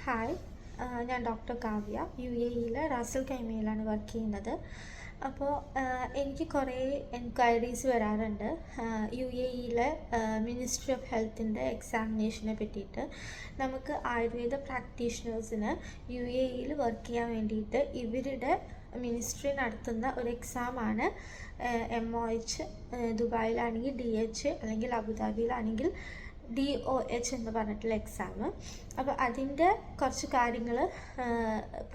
Hi, ഞാൻ doctor Kavya. UAE Ras Al ഖൈമയിലാണ് work ചെയ്യുന്നത്. അപ്പോൾ എനിക്ക് കുറേ എൻക്വയറീസ് വരാറുണ്ട് UAE മിനിസ്ട്രി ഓഫ് ഹെൽത്തിൻ്റെ എക്സാമിനേഷനെ പറ്റിയിട്ട്. നമുക്ക് ആയുർവേദ പ്രാക്ടീഷണേഴ്സിന് UAE വർക്ക് ചെയ്യാൻ വേണ്ടിയിട്ട് ഇവരുടെ മിനിസ്ട്രി നടത്തുന്ന ഒരു എക്സാമാണ് MOH. ദുബായിലാണെങ്കിൽ DH, അല്ലെങ്കിൽ അബുദാബിയിലാണെങ്കിൽ DOH എന്ന് പറഞ്ഞിട്ടുള്ള എക്സാം. അപ്പോൾ അതിൻ്റെ കുറച്ച് കാര്യങ്ങൾ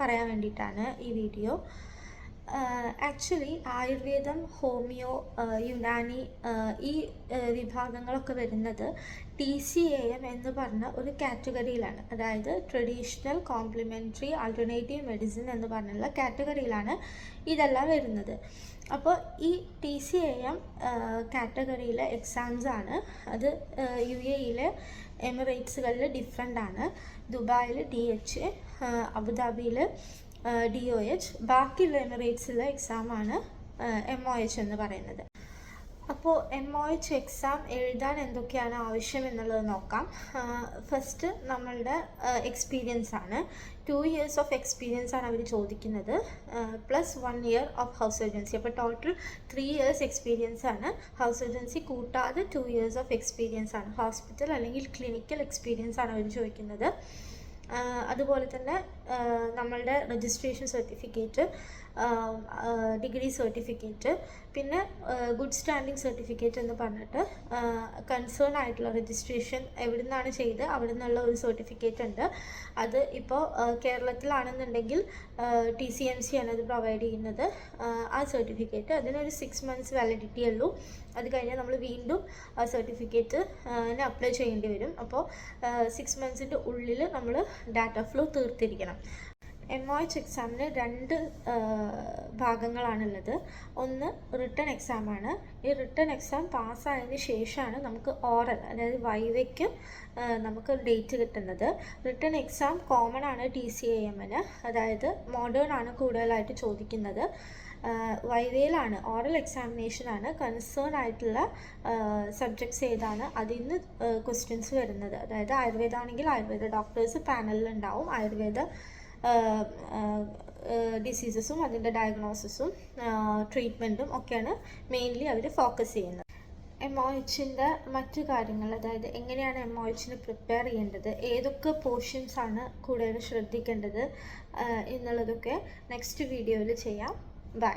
പറയാൻ വേണ്ടിയിട്ടാണ് ഈ വീഡിയോ. ആക്ച്വലി ആയുർവേദം, ഹോമിയോ, യുനാനി ഈ വിഭാഗങ്ങളൊക്കെ വരുന്നത് TCAM എന്ന് പറഞ്ഞ ഒരു കാറ്റഗറിയിലാണ്. അതായത് ട്രഡീഷണൽ കോംപ്ലിമെൻ്ററി ആൾട്ടർനേറ്റീവ് മെഡിസിൻ എന്ന് പറഞ്ഞുള്ള കാറ്റഗറിയിലാണ് ഇതെല്ലാം വരുന്നത്. അപ്പോൾ ഈ TCAM കാറ്റഗറിയിലെ എക്സാംസാണ്. അത് UAE എമിറേറ്റ്സുകളിൽ ഡിഫറെൻ്റ് ആണ്. ദുബായിൽ DH, അബുദാബിയിൽ DOH, ബാക്കിയുള്ള എമിറേറ്റ്സിലെ എക്സാമാണ് MOH എന്ന് പറയുന്നത്. അപ്പോൾ MOH എക്സാം എഴുതാൻ എന്തൊക്കെയാണ് ആവശ്യം എന്നുള്ളത് നോക്കാം. ഫസ്റ്റ് നമ്മളുടെ എക്സ്പീരിയൻസ് ആണ്. 2 years ഓഫ് എക്സ്പീരിയൻസ് ആണ് അവർ ചോദിക്കുന്നത്, plus 1 year of house surgency. അപ്പോൾ ടോട്ടൽ 3 years എക്സ്പീരിയൻസ് ആണ്. ഹൗസ് സർജൻസി കൂട്ടാതെ 2 years ഓഫ് എക്സ്പീരിയൻസ് ആണ്. ഹോസ്പിറ്റൽ അല്ലെങ്കിൽ ക്ലിനിക്കൽ എക്സ്പീരിയൻസ് ആണ് അവർ ചോദിക്കുന്നത്. അതുപോലെ തന്നെ നമ്മളുടെ രജിസ്ട്രേഷൻ സർട്ടിഫിക്കറ്റ്, ഡിഗ്രി സർട്ടിഫിക്കറ്റ്, പിന്നെ ഗുഡ് സ്റ്റാൻഡിങ് സർട്ടിഫിക്കറ്റ് എന്ന് പറഞ്ഞിട്ട് കൺസേൺ ആയിട്ടുള്ള രജിസ്ട്രേഷൻ എവിടെ നിന്നാണ് ചെയ്ത് അവിടെ നിന്നുള്ള ഒരു സർട്ടിഫിക്കറ്റ് ഉണ്ട്. അത് ഇപ്പോൾ കേരളത്തിലാണെന്നുണ്ടെങ്കിൽ TCMC ആണ് അത് പ്രൊവൈഡ് ചെയ്യുന്നത്. ആ സർട്ടിഫിക്കറ്റ് അതിനൊരു 6 months വാലിഡിറ്റി ഉള്ളൂ. അത് കഴിഞ്ഞാൽ നമ്മൾ വീണ്ടും ആ സർട്ടിഫിക്കറ്റിന് അപ്ലൈ ചെയ്യേണ്ടി വരും. അപ്പോൾ 6 months ഉള്ളിൽ നമ്മൾ ഡാറ്റ ഫ്ലോ തീർത്തിരിക്കണം. MOH എക്സാമിന് 2 ഭാഗങ്ങളാണുള്ളത്. ഒന്ന് റിട്ടൺ എക്സാമാണ്. ഈ റിട്ടൺ എക്സാം പാസ്സായതിന് ശേഷമാണ് നമുക്ക് ഓറൽ, അതായത് വൈവയ്ക്ക് നമുക്ക് ഡേറ്റ് കിട്ടുന്നത്. റിട്ടൺ എക്സാം കോമൺ ആണ് TCAMന്, അതായത് മോഡേൺ ആണ് കൂടുതലായിട്ട് ചോദിക്കുന്നത്. വൈവയിലാണ്, ഓറൽ എക്സാമിനേഷനാണ് കൺസേൺ ആയിട്ടുള്ള സബ്ജക്ട്സ് ഏതാണ് അതിൽ നിന്ന് ക്വസ്റ്റ്യൻസ് വരുന്നത്. അതായത് ആയുർവേദ ആണെങ്കിൽ ആയുർവേദ ഡോക്ടേഴ്സ് പാനലിലുണ്ടാവും. ആയുർവേദ ഡിസീസസും അതിൻ്റെ ഡയഗ്നോസിസും ട്രീറ്റ്മെൻറ്റും ഒക്കെയാണ് മെയിൻലി അവർ ഫോക്കസ് ചെയ്യുന്നത്. MOHൻ്റെ മറ്റു കാര്യങ്ങൾ, അതായത് എങ്ങനെയാണ് MOHന് പ്രിപ്പയർ ചെയ്യേണ്ടത്, ഏതൊക്കെ പോർഷൻസ് ആണ് കൂടുതൽ ശ്രദ്ധിക്കേണ്ടത് എന്നുള്ളതൊക്കെ നെക്സ്റ്റ് വീഡിയോയിൽ ചെയ്യാം. ബൈ.